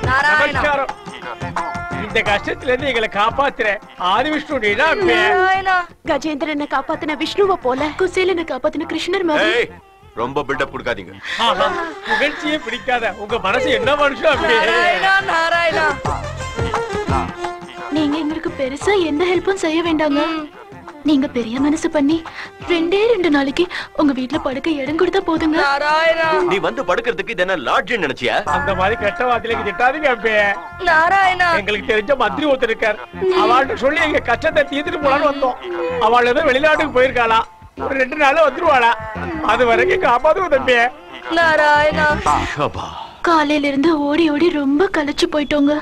நமஸ்காரம். இந்த கஷ்டத்துல இருந்து எங்களை காப்பாத்துற ஆதிவிஷ்ணு கஜேந்திரனை காப்பாத்தின விஷ்ணுவை போல குசேலனை காப்பாத்தின கிருஷ்ணர் மாதிரி. ரொம்ப பில்டப் கொடுக்காதீங்க. புகழ்ச்சியே பிடிக்காத உங்க மனசு என்ன மனுஷன்? நீங்க எங்களுக்கு பெருசா எந்த ஹெல்ப்பும் செய்ய வேண்டாங்க. நீங்க பெரிய மனசு பண்ணி 2 நாளைக்கு உங்க வீட்டுல படுக்க இடம் கொடுத்தா போதுங்க. நீ வந்து படுக்கிறதுக்கு இது என்ன லாட்ஜ் நினைச்சியா? அந்த மாதிரி கெட்ட வார்த்தையில திட்டாதீங்க அப்பே. எங்களுக்கு தெரிஞ்ச மந்திரி ஒருத்தர் இருக்கார். அவள்கிட்ட சொல்லி எங்க கஷ்டத்தை தீர்த்துட்டு போலான்னு வந்தோம். அவள் ஏதோ வெளிநாட்டுக்கு போயிருக்காளா, ஒரு 2 நாள்ல வந்துருவாளா. அது வரைக்கும் காப்பாத்துவோம் தம்பி. காலையில இருந்து ஓடி ஓடி ரொம்ப களைச்சு போயிட்டோங்க.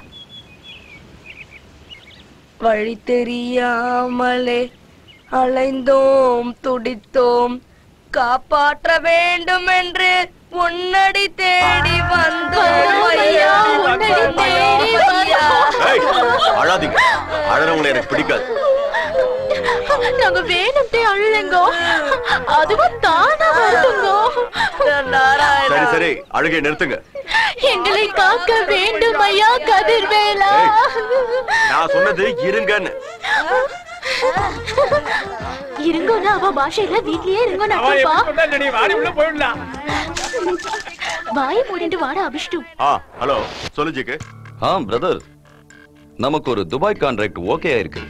வழி தெரியாமலே அலைந்தோம் துடித்தோம், காப்பாற்ற வேண்டும் என்று உன்னடி தேடி வந்தோம். அழாதீங்க, அழறவங்களை எனக்கு பிடிக்காது. நாங்க வேணும்ட்டே அழுலங்கோ, அதுவும் தானா வருதுங்கோ. சரி சரி, அழுகை நிறுத்துங்க. எங்களை காக்க வேண்டும் ஐயா கதிர்வேலா. நான் சொன்னது இருங்கன்னு. இருங்கோன்னா அவ பாஷையில வீட்லயே இருங்கோன்னு வாயை மூடிட்டு வாட அபிஷ்டு. ஹலோ சொல்லு ஜிக்கு. பிரதர், நமக்கு ஒரு துபாய் கான்ட்ராக்ட் ஓகே ஆயிருக்கு.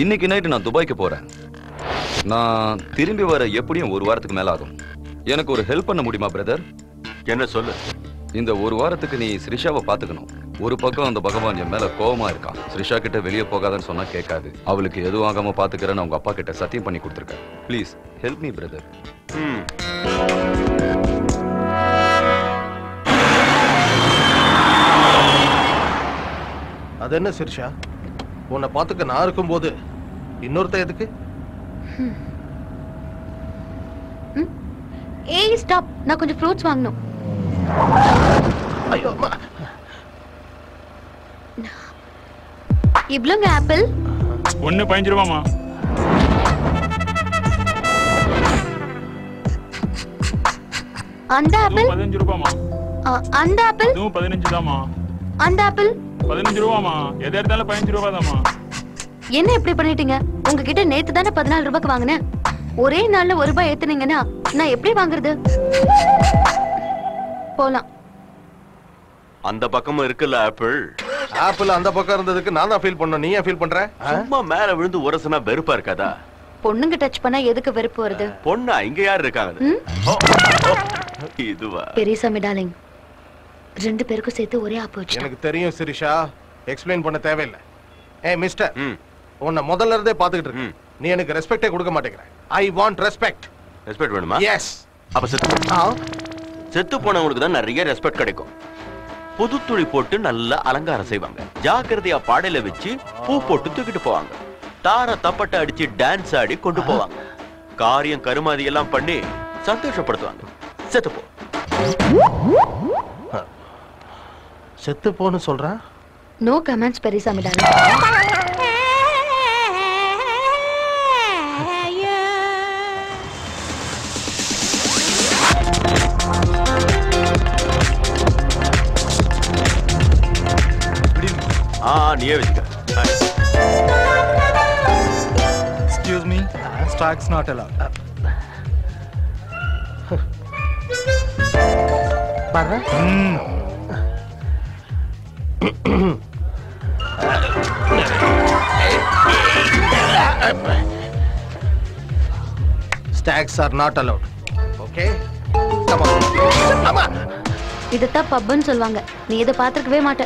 இன்னைக்கு நைட்டு நான் துபாய்க்கு போறேன். நான் திரும்பி வர எப்படியும் 1 வாரத்துக்கு மேல ஆகும். எனக்கு ஒரு ஹெல்ப் பண்ண முடியுமா பிரதர்? என்ன சொல்லு. இந்த 1 வாரத்துக்கு நீ ஸ்ரிஷாவை பாத்துக்கணும். ஒரு பக்கம் அந்த பகவான் என் மேல கோவமா இருக்கான். ஸ்ரிஷா கிட்ட வெளியே போகாதன்னு சொன்னா கேட்காது. அவளுக்கு எதுவும் ஆகாம பாத்துக்கிறேன்னு அவங்க அப்பா கிட்ட சத்தியம் பண்ணி கொடுத்துருக்கேன். Please help me brother. அது என்ன சிரிஷா, உன்னை பாத்துக்க நான் இருக்கும் போது இன்னொருத்த எதுக்கு? ஏய் ஸ்டாப், நான் கொஞ்சம் ஃப்ரூட்ஸ் வாங்கணும். ஐயோ அம்மா. இவ்ளோங்க ஆப்பிள்? 1.15 ரூபாமா. அந்த ஆப்பிள் 15 ரூபாமா. அந்த ஆப்பிள் 15 தாமா. அந்த ஆப்பிள் 15 ரூபாமா. எது எடுத்தாலும் 15 ரூபா தாமா. என்ன இப்படி பண்ணிட்டீங்க? உங்ககிட்ட நேத்து தானே 14 ரூபாய்க்கு வாங்கினேன். ஒரே நாள்ல 1 ரூபாய் ஏத்துனீங்கன்னா நான் எப்படி வாங்குறது? போலாம். அந்த பக்கமும் இருக்குல்ல ஆப்பிள். ஆப்பிள் அந்த பக்கம் இருந்ததுக்கு நான் தான் ஃபீல் பண்ணேன். நீ ஏன் ஃபீல் பண்ற? சும்மா மேல விழுந்து உரசனா வெறுப்பா இருக்காதா? பொண்ணுங்க டச் பண்ணா எதுக்கு வெறுப்பு வருது? பொண்ணா இங்க யார் இருக்காங்க? இதுவா? பெரியசாமி டார்லிங், 2 பேருக்கும் சேர்த்து ஒரே ஆப்பு வச்சு. எனக்கு தெரியும் சிரிஷா, எக்ஸ்பிளைன் பண்ண தேவையில்லை. ஏய் மிஸ்டர், உன்னை முதல்ல இருந்தே பாத்துக்கிட்டு இருக்கேன். நீ எனக்கு ரெஸ்பெக்டே கொடுக்க மாட்டேங்கிற. I want respect. ரெஸ்பெக்ட் வேணுமா? எஸ். அப்ப செத்து போனவங்களுக்கு தான் நிறைய ரெஸ்பெக்ட் கிடைக்கும். புது துணி போட்டு நல்லா அலங்காரம் செய்வாங்க. ஜாக்கிரதையா பாடையில வச்சு பூ போட்டு தூக்கிட்டு போவாங்க. தார தப்பட்டை அடிச்சு டான்ஸ் ஆடி கொண்டு போவாங்க. காரியம் கருமாதி எல்லாம் பண்ணி சந்தோஷப்படுத்துவாங்க. செத்து போ. செத்து போன்னு சொல்ற? No comments Periyasamy darling. நீயே வச்சுக்க. Excuse me, stocks not allowed. பாரு. Stocks are not allowed. Okay? Come on. Come on. இதத்தான் பப்னு சொல்வாங்க. நீ இத பாத்துக்கவே மாட்ட.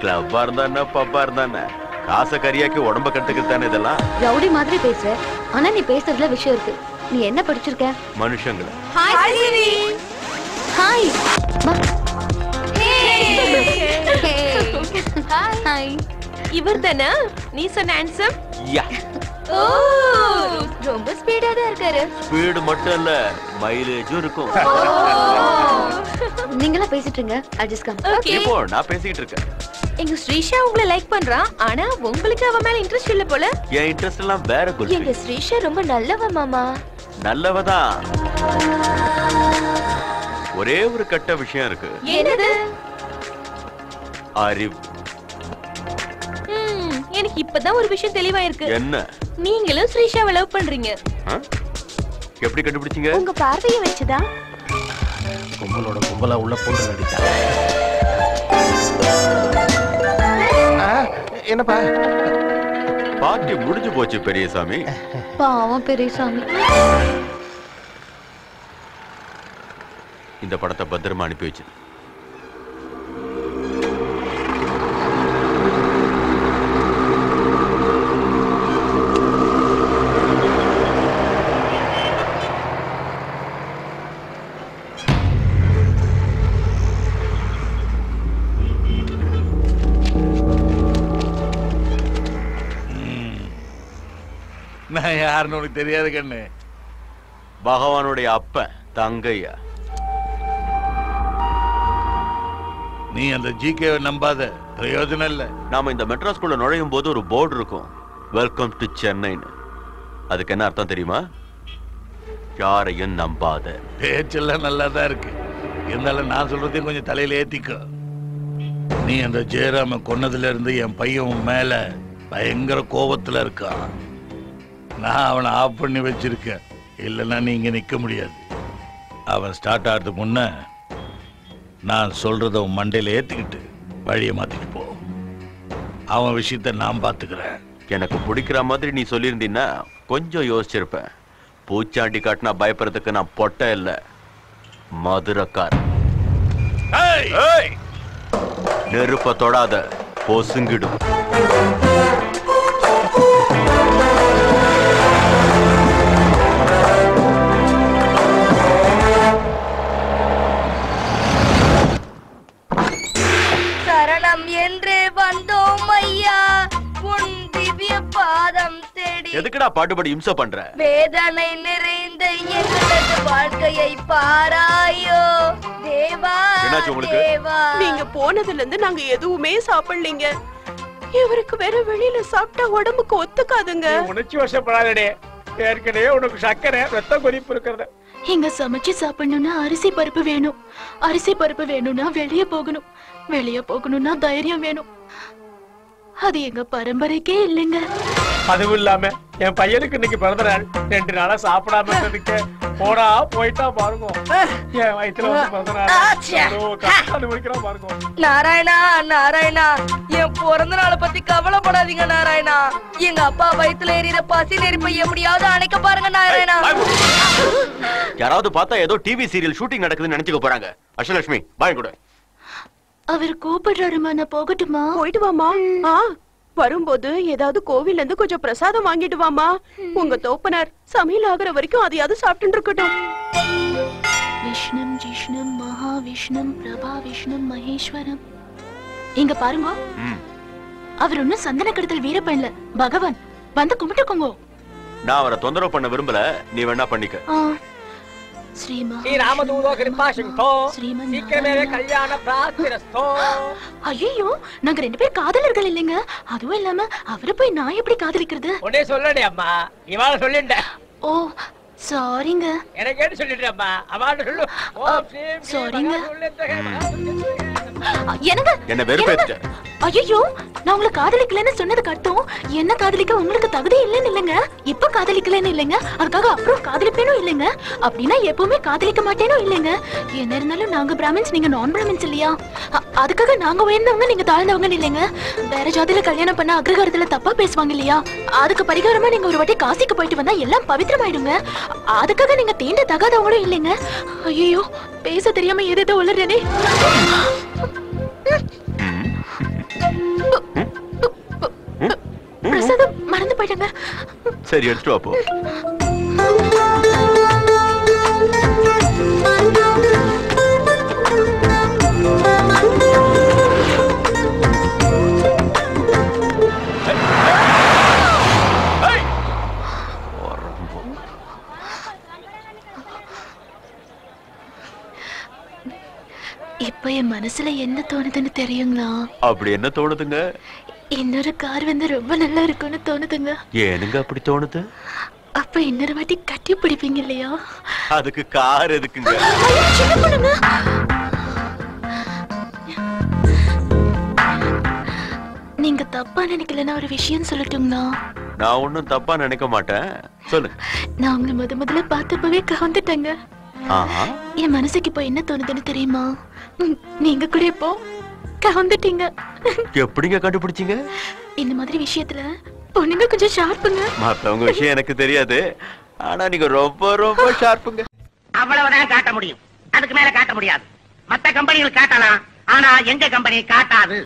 கிளப்பா இருந்தானே பப்பா இருந்தானே காசை கரியாக்கி உடம்ப கட்டுக்கிறதானே இதெல்லாம். ரவுடி மாதிரி பேசுற, ஆனா நீ பேசுறதுல விஷயம் இருக்கு. நீ என்ன படிச்சிருக்க? மனுஷங்கள. ஹாய் சிவி. ஹாய். வா. ஹாய். இவர்தானா நீ சொன்ன ஹேண்ட்ஸம்? யா. ஓ, ரொம்ப ஸ்பீடா தான் இருக்காரு. ஸ்பீடு மட்டும் இல்ல, மைலேஜும் இருக்கும். நீங்களா பேசிட்டுங்க. I just come. ஓகே போ, நான் பேசிட்டு இருக்கேன். எங்க ஸ்ரீஷா உங்களை லைக் பண்றா, ஆனா உங்களுக்கு அவ மேல இன்ட்ரஸ்ட் இல்ல போல. என் இன்ட்ரஸ்ட் எல்லாம் வேற குல்ஃபி. எங்க ஸ்ரீஷா ரொம்ப நல்லவ மாமா. நல்லவதான். ஒரே ஒரு கெட்ட விஷயம் இருக்கு. என்னது? அறிவு. எனக்கு இப்பதான் ஒரு விஷயம் தெளிவாயிருக்கு. என்ன? நீங்களும் ஸ்ரீஷாவை லவ் பண்றீங்க. எப்படி கண்டுபிடிச்சீங்க? உங்க பார்வையை வச்சுதா? கும்பலோட கும்பலா உள்ள போட்டு நடித்தாங்க. என்னப்பா? பார்ட்டி முடிஞ்சு போச்சு பெரியசாமி. பாவம் பெரியசாமி. இந்த படத்தை பத்திரமா அனுப்பி வச்சு. நான் யாருன்னு உனக்கு தெரியாது கண்ணு. பகவானுடைய அப்பன் தங்கையா. நீ அந்த ஜிகேவை நம்பாத, பிரயோஜனம் இல்ல. நாம இந்த மெட்ரோ ஸ்கூல்ல நுழையும் போது ஒரு போர்டு இருக்கும், வெல்கம் டு சென்னைன்னு. அதுக்கு என்ன அர்த்தம் தெரியுமா? யாரையும் நம்பாத. பேச்செல்லாம் நல்லா தான் இருக்கு, இருந்தாலும் நான் சொல்றதையும் கொஞ்சம் தலையில ஏத்திக்கோ. நீ அந்த ஜெயராம கொன்னதுல இருந்து என் பையன் மேல பயங்கர கோபத்துல இருக்கான். நான் அவனை ஆஃப் பண்ணி வச்சிருக்கேன், இல்லைன்னா நீ இங்க நிக்க முடியாது. அவன் ஸ்டார்ட் ஆகிறதுக்கு முன்ன நான் சொல்றத உன் மண்டையில ஏத்திக்கிட்டு வழியை மாத்திட்டு போ. அவன் விஷயத்த நான் பாத்துக்கிறேன். எனக்கு பிடிக்கிற மாதிரி நீ சொல்லியிருந்தீன்னா கொஞ்சம் யோசிச்சிருப்பேன். பூச்சாண்டி காட்டினா பயப்படுறதுக்கு நான் பொட்டை இல்ல, மதுரக்கார். நெருப்ப தொடாத, பொசுங்கிடும். சரணம் என்று வந்தோம் ஐயா, உன் திவ்ய பாதம் தேடி. எதுக்குடா பாட்டுப்படி இம்சை பண்ற? வேதனை நிறைந்த எங்களது வாழ்க்கையை பாராயோ தேவா. என்னாச்சு உங்களுக்கு? தேவா, நீங்க போனதுல இருந்து நாங்க எதுவுமே சாப்பிடலீங்க. இவருக்கு வேற வெளியில சாப்பிட்டா உடம்புக்கு ஒத்துக்காதுங்க. உணர்ச்சி வசப்படாதே, ஏற்கனவே உனக்கு சக்கரை ரத்த கொதிப்பு இருக்கிறது. இங்க சமைச்சு சாப்பிடணும்னா அரிசி பருப்பு வேணும், அரிசி பருப்பு வேணும்னா வெளியே போகணும், வெளியே போகணும்னா தைரியம் வேணும். அது எங்க பரம்பரைக்கே இல்லைங்க. அதுவும் இல்லாம என் பையனுக்கு இன்னைக்கு பிறந்த நாள், 2 நாளா சாப்பிடாம இருந்ததுக்கு போடா போயிட்டா பாருங்க. என் வயித்துல வந்து பிறந்த நாள் அனுபவிக்கிறான் பாருங்க. நாராயணா நாராயணா, என் பிறந்த நாளை பத்தி கவலைப்படாதீங்க நாராயணா. எங்க அப்பா வயித்துல எறிகிற பசி நெருப்பை எப்படியாவது அணைக்க பாருங்க நாராயணா. யாராவது பார்த்தா ஏதோ டிவி சீரியல் ஷூட்டிங் நடக்குதுன்னு நினைச்சுக்க போறாங்க. அஷ்டலட்சுமி பாய் கூட. அவர் கூப்பிடுறாருமா, நான் போகட்டுமா? போயிட்டு வாமா. வரும்போது ஏதாவது கோவில்ல இருந்து கொஞ்சம் பிரசாதம் வாங்கிட்டு வாமா. உங்க தோப்பனார் சமையல் ஆகுற வரைக்கும் அதையாவது சாப்பிட்டு இருக்கட்டும். விஷ்ணும் ஜிஷ்ணும் மகாவிஷ்ணும் பிரபா விஷ்ணும் மகேஸ்வரம். இங்க பாருங்க, அவர் ஒன்னும் சந்தன கடத்தல் வீரப்பன்ல பகவான். வந்து கும்பிட்டுக்கோங்க. நான் அவரை தொந்தரவு பண்ண விரும்பல, நீ வேணா பண்ணிக்க. ஸ்ரீ ராமதூதோ கிருபா சிந்தோ சீக்கிரமே கல்யாண பிராப்திரஸ்தோ. ஐயோ, நாங்க 2 பேர் காதலர்கள் இல்லைங்க. அதுவும் இல்லாம அவரை போய் நான் எப்படி காதலிக்கிறது? உடனே சொல்லடே அம்மா, இவாள சொல்லிண்ட. ஓ சாரிங்க. எனக்கு கேட்டு சொல்லிட்டு அம்மா, அவாள சொல்லு. சாரிங்க. என்ன வெறுப்பேத்த? ஐயோ, நான் உங்களை காதலிக்கலன்னு சொன்னதுக்கு அர்த்தம் என்ன காதலிக்க உங்களுக்கு தகுதி இல்லைன்னு இல்லைங்க. இப்ப காதலிக்கலன்னு இல்லைங்க, அதுக்காக அப்புறம் காதலிப்பேனும் இல்லைங்க. அப்படின்னா எப்பவுமே காதலிக்க மாட்டேனும் இல்லைங்க. என்ன இருந்தாலும் நாங்க பிராமின்ஸ், நீங்க நான் பிராமின்ஸ் இல்லையா? அதுக்காக நாங்க உயர்ந்தவங்க நீங்க தாழ்ந்தவங்கன்னு இல்லைங்க. வேற ஜாதியில கல்யாணம் பண்ண அக்ரகாரத்துல தப்பா பேசுவாங்க இல்லையா? அதுக்கு பரிகாரமா நீங்க ஒரு வாட்டி காசிக்கு போயிட்டு வந்தா எல்லாம் பவித்திரமாயிடுங்க. அதுக்காக நீங்க தீண்ட தகாதவங்களும் இல்லைங்க. ஐயோ, பேச தெரியாம ஏதேதோ உளறேனே. பிரசாதம் மறந்து போயிட்டாங்க. சரி, எடுத்துட்டு வா போ. இப்ப என் மனசுல என்ன தோணுதுன்னு தெரியுங்களா? அப்படி என்ன தோணுதுங்க? இன்னொரு கார் வந்து ரொம்ப நல்லா இருக்கும்னு தோணுதுங்க. ஏனுங்க அப்படி தோணுது? அப்ப இன்னொரு வாட்டி கட்டி பிடிப்பீங்க இல்லையா? அதுக்கு கார் எதுக்குங்க? சின்ன பொண்ணுங்க. நீங்க தப்பா நினைக்கலன்னா ஒரு விஷயம் சொல்லட்டுங்களா? நான் ஒண்ணும் தப்பா நினைக்க மாட்டேன், சொல்லு. நான் உங்களை முதல்ல பார்த்தப்பவே கவுந்துட்டேங்க. என் மனசுக்கு இப்போ என்ன தோணுதுன்னு தெரியுமா? நீங்க கூட இப்போ கவுந்துட்டீங்க. எப்படிங்க கண்டுபிடிச்சீங்க? இந்த மாதிரி விஷயத்துல பொண்ணுங்க கொஞ்சம் ஷார்ப்புங்க. மத்தவங்க விஷயம் எனக்கு தெரியாது, ஆனா நீங்க ரொம்ப ரொம்ப ஷார்ப்புங்க. அவ்வளவுதான் காட்ட முடியும், அதுக்கு மேல காட்ட முடியாது. மத்த கம்பெனிகள் காட்டலாம், ஆனா எங்க கம்பெனி காட்டாது.